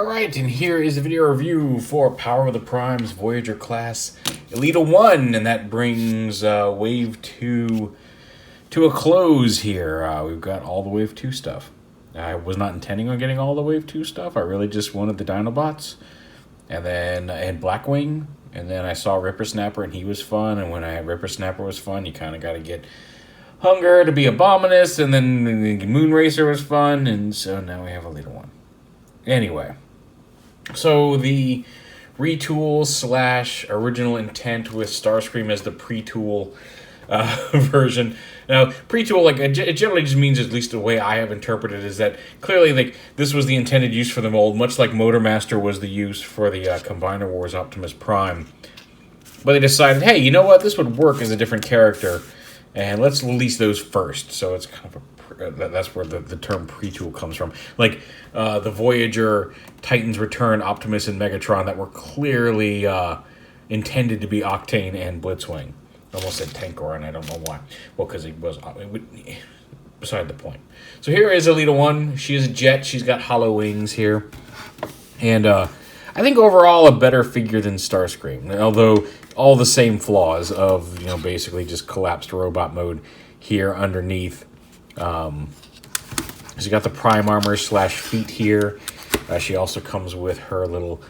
Alright, and here is a video review for Power of the Primes Voyager class ELITA-1, and that brings Wave 2 to a close here. We've got all the Wave 2 stuff. I was not intending on getting all the Wave 2 stuff. I really just wanted the Dinobots, and then I had Blackwing, and then I saw Ripper Snapper, and he was fun, and when I had Ripper Snapper was fun, you kind of got to get Hunger to be Abominus, and then the Moonracer was fun, and so now we have ELITA-1. Anyway, so the retool / original intent with Starscream as the pre-tool version. Now, pre-tool, like, it generally just means, at least the way I have interpreted it, is that clearly, like, this was the intended use for the mold, much like Motormaster was the use for the Combiner Wars Optimus Prime. But they decided, hey, you know what, this would work as a different character, and let's release those first. So it's kind of that's where the term pre-tool comes from. Like the Voyager, Titans Return, Optimus, and Megatron that were clearly intended to be Octane and Blitzwing. I almost said Tankor, and I don't know why. Well, because it was beside the point. So here is ELITA-1. She is a jet. She's got hollow wings here. And I think overall a better figure than Starscream. Although all the same flaws of, you know, basically just collapsed robot mode here underneath. She's got the Prime Armor / feet here. She also comes with her little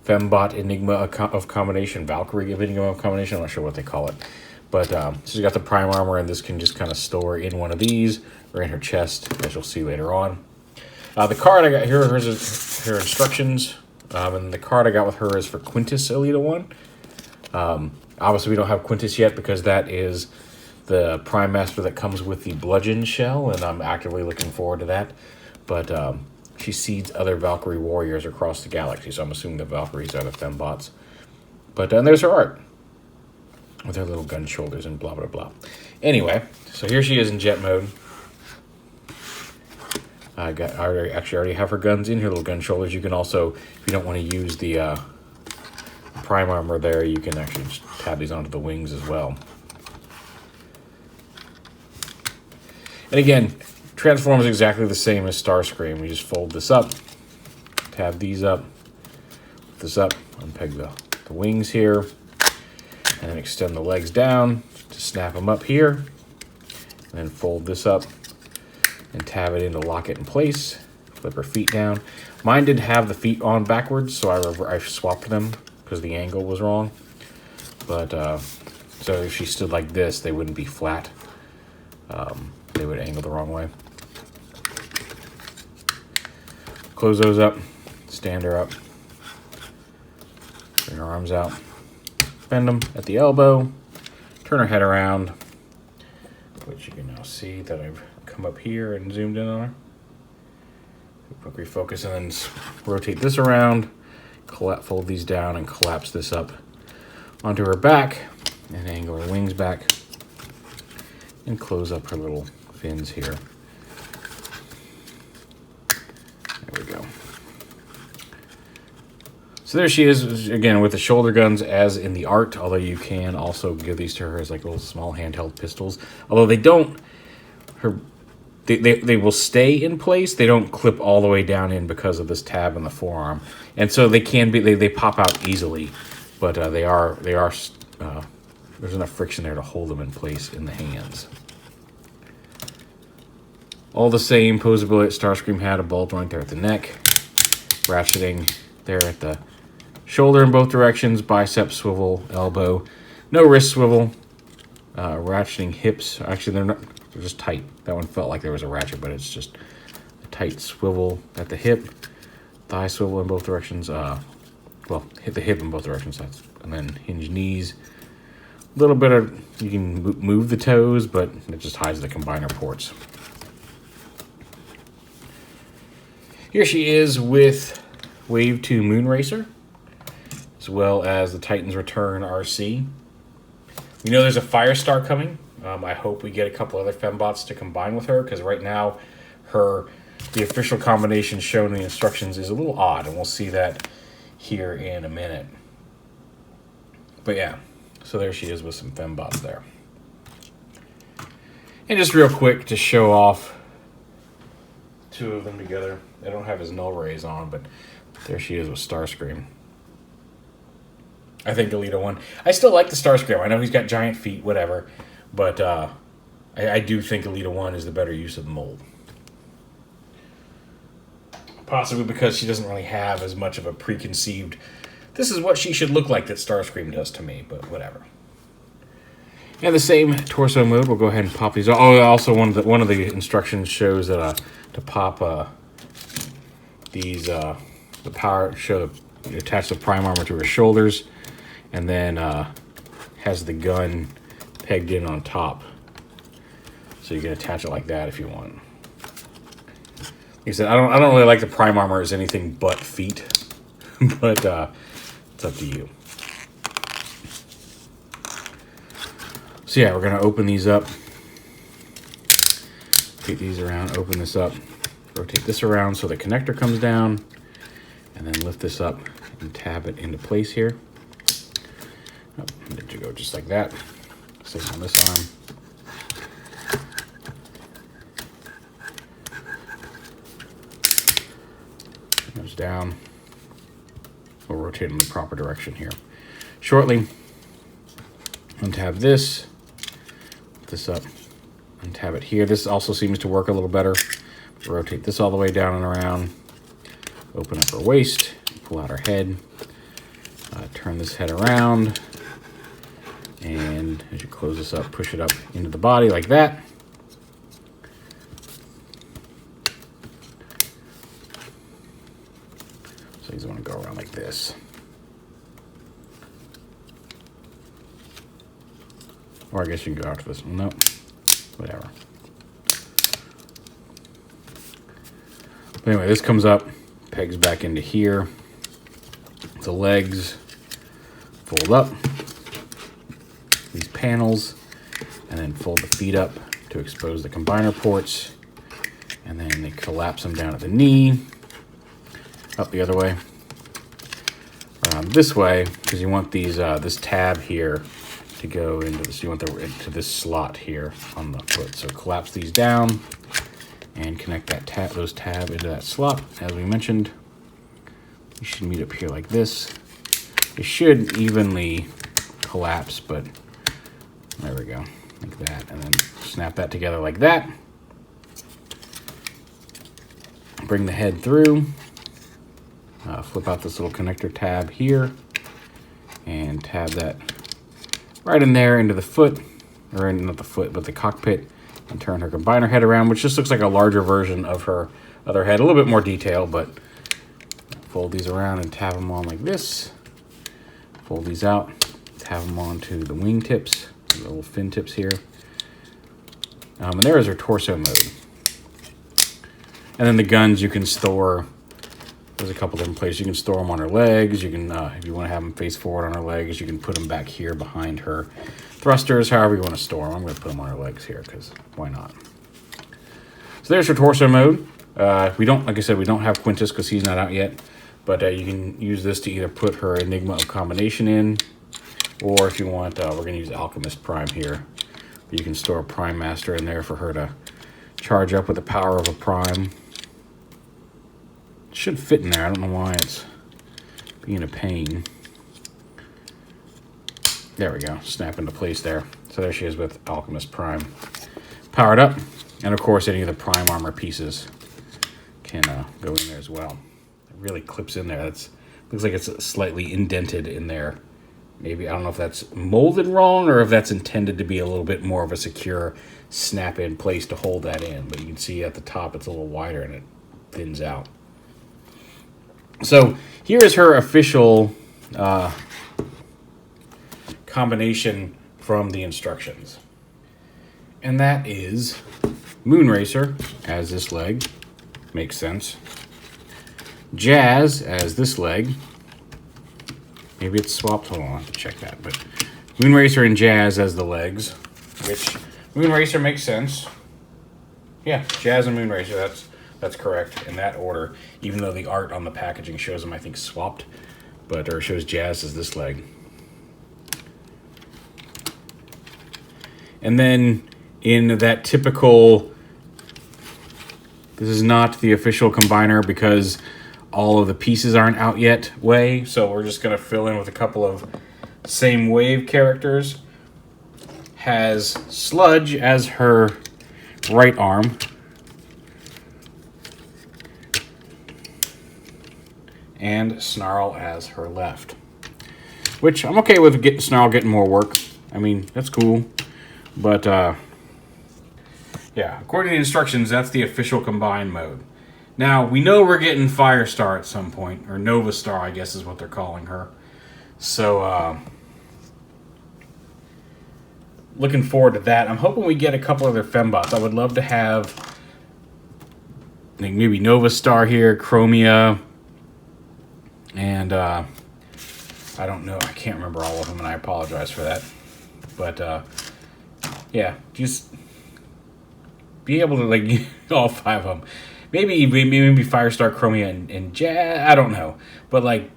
Fembot Enigma of Combination, Valkyrie of Enigma of Combination. I'm not sure what they call it. But she's got the Prime Armor, and this can just kind of store in one of these or in her chest, as you'll see later on. The card I got here, her instructions. And the card I got with her is for Quintus ELITA-1. Obviously, we don't have Quintus yet because that is the Prime Master that comes with the Bludgeon Shell, and I'm actively looking forward to that. But she seeds other Valkyrie warriors across the galaxy, so I'm assuming the Valkyries are the Fembots. But there's her art with her little gun shoulders and blah, blah, blah. Anyway, so here she is in jet mode. I already have her guns in her little gun shoulders. You can also, if you don't want to use the Prime Armor there, you can actually just tab these onto the wings as well. And again, transforms exactly the same as Starscream. We just fold this up, tab these up, lift this up, unpeg the wings here, and then extend the legs down to snap them up here, and then fold this up and tab it in to lock it in place. Flip her feet down. Mine did have the feet on backwards, so I swapped them because the angle was wrong. But so if she stood like this, they wouldn't be flat. They would angle the wrong way. Close those up, stand her up, bring her arms out, bend them at the elbow, turn her head around, which you can now see that I've come up here and zoomed in on her. Quick refocus, and then rotate this around, fold these down, and collapse this up onto her back, and angle her wings back, and close up her little fins here. There we go. So there she is, again, with the shoulder guns as in the art, although you can also give these to her as like little small handheld pistols. Although they don't, they will stay in place. They don't clip all the way down in because of this tab in the forearm. And so they can be, they pop out easily, but they are there's enough friction there to hold them in place in the hands. All the same posability Starscream had, a ball joint there at the neck, ratcheting there at the shoulder in both directions, bicep swivel, elbow, no wrist swivel, ratcheting hips. Actually, they're just tight. That one felt like there was a ratchet, but it's just a tight swivel at the hip, thigh swivel in both directions. Well, hit the hip in both directions, and then hinge knees. A little bit of, you can move the toes, but it just hides the combiner ports. Here she is with Wave 2 Moonracer, as well as the Titans Return RC. We know there's a Firestar coming. I hope we get a couple other Fembots to combine with her, because right now the official combination shown in the instructions is a little odd, and we'll see that here in a minute. But yeah, so there she is with some Fembots there. And just real quick to show off two of them together. They don't have his null rays on, but There she is with Starscream. I think ELITA-1. I still like the Starscream. I know he's got giant feet, whatever. But I do think ELITA-1 is the better use of the mold. Possibly because she doesn't really have as much of a preconceived, this is what she should look like that Starscream does to me, but whatever. And the same torso mode. We'll go ahead and pop these. Oh, also one of the instructions shows that to pop these the power attach the prime armor to her shoulders, and then has the gun pegged in on top. So you can attach it like that if you want. Like I said, I don't really like the prime armor as anything but feet, but it's up to you. So yeah, we're gonna open these up, take these around, open this up, rotate this around so the connector comes down, and then lift this up and tab it into place here. Oh, there you go, just like that. Same on this arm. Goes down. We'll rotate in the proper direction here. Shortly, untab this. This up, untab it here. This also seems to work a little better. Rotate this all the way down and around. Open up her waist, pull out her head, turn this head around, and as you close this up, push it up into the body like that. So you want to go around like this. Or I guess you can go after this one. Nope. Whatever. But anyway, this comes up, pegs back into here. The legs fold up. These panels. And then fold the feet up to expose the combiner ports. And then they collapse them down at the knee. Up the other way. Around this way, because you want these this tab here to go into this. You want into this slot here on the foot. So collapse these down and connect that those tab into that slot. As we mentioned, you should meet up here like this. It should evenly collapse, but there we go, like that, and then snap that together like that. Bring the head through. Flip out this little connector tab here and tab that right in there into the foot, or not the foot, but the cockpit, and turn her combiner head around, which just looks like a larger version of her other head. A little bit more detail, but fold these around and tab them on like this. Fold these out, tab them onto the wing tips, the little fin tips here. And there is her torso mode. And then the guns you can store. There's a couple different places. You can store them on her legs. You can, if you want to have them face forward on her legs, you can put them back here behind her thrusters, however you want to store them. I'm going to put them on her legs here because why not? So there's her torso mode. We don't, like I said, we don't have Quintus because he's not out yet. But you can use this to either put her Enigma of combination in, or if you want, we're going to use Alchemist Prime here. You can store a Prime Master in there for her to charge up with the power of a Prime. It should fit in there. I don't know why it's being a pain. There we go. Snap into place there. So there she is with Alchemist Prime powered up. And of course, any of the Prime armor pieces can go in there as well. It really clips in there. Looks like it's slightly indented in there. Maybe, I don't know if that's molded wrong or if that's intended to be a little bit more of a secure snap-in place to hold that in. But you can see at the top it's a little wider and it thins out. So here is her official combination from the instructions. And that is Moonracer as this leg. Makes sense. Jazz as this leg. Maybe it's swapped. Hold on, I'll have to check that. But Moonracer and Jazz as the legs, which Moonracer makes sense. Yeah, Jazz and Moonracer, that's correct in that order. Even though the art on the packaging shows them, I think, swapped, or shows Jazz as this leg. And then in that typical, this is not the official combiner because all of the pieces aren't out yet way, so we're just going to fill in with a couple of same wave characters. Has Sludge as her right arm. And Snarl as her left. Which I'm okay with Snarl getting more work. I mean, that's cool. But, yeah, according to the instructions, that's the official combined mode. Now, we know we're getting Firestar at some point. Or Nova Star, I guess is what they're calling her. So, looking forward to that. I'm hoping we get a couple other fembots. I would love to have like maybe Nova Star here, Chromia, and I don't know. I can't remember all of them, and I apologize for that. But yeah, just be able to like all 5 of them. Maybe Firestar, Chromia, and Jazz. I don't know, but like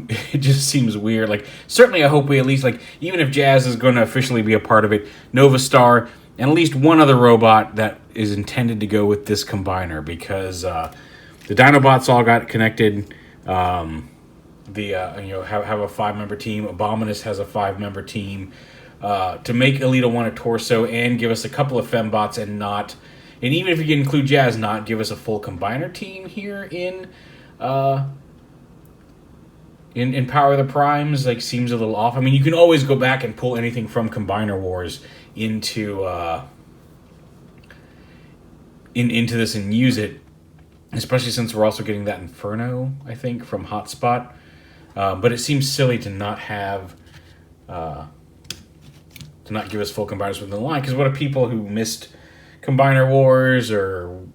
it just seems weird. Like certainly, I hope we at least like even if Jazz is going to officially be a part of it, Nova Star, and at least one other robot that is intended to go with this combiner because the Dinobots all got connected. Have a 5-member team. Abominus has a 5-member team to make ELITA-1 a torso and give us a couple of fembots and even if you can include Jazz, not give us a full combiner team here in Power of the Primes. Like seems a little off. I mean, you can always go back and pull anything from Combiner Wars into this and use it. Especially since we're also getting that Inferno, I think, from Hotspot. But it seems silly to not have, to not give us full combiners within the line. Because what are people who missed Combiner Wars or,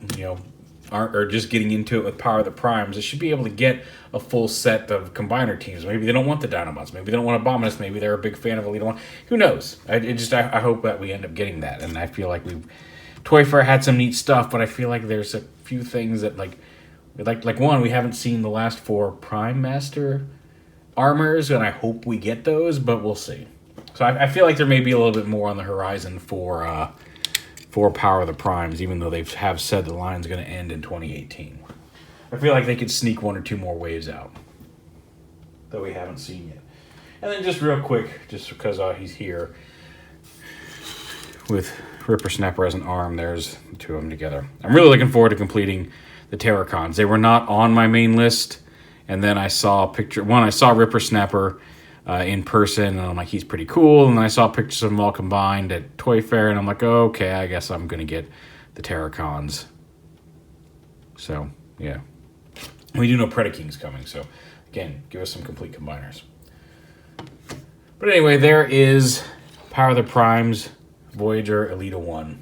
are just getting into it with Power of the Primes? They should be able to get a full set of combiner teams. Maybe they don't want the Dinobots. Maybe they don't want Abominus. Maybe they're a big fan of ELITA-1. Who knows? I hope that we end up getting that. And I feel like Toy Fair had some neat stuff, but I feel like there's a few things that like one, we haven't seen the last 4 Prime Master armors, and I hope we get those, but we'll see. So I feel like there may be a little bit more on the horizon for Power of the Primes, even though they have said the line's going to end in 2018. I feel like they could sneak 1 or 2 more waves out that we haven't seen yet. And then just real quick, just because he's here, with Ripper Snapper as an arm, there's the 2 of them together. I'm really looking forward to completing the Terracons. They were not on my main list, and then I saw a picture. One, I saw Ripper Snapper in person, and I'm like, he's pretty cool. And then I saw pictures of them all combined at Toy Fair, and I'm like, oh, okay, I guess I'm going to get the Terracons. So, yeah. We do know Predaking's coming, so, again, give us some complete combiners. But anyway, there is Power of the Primes, Voyager, ELITA-1.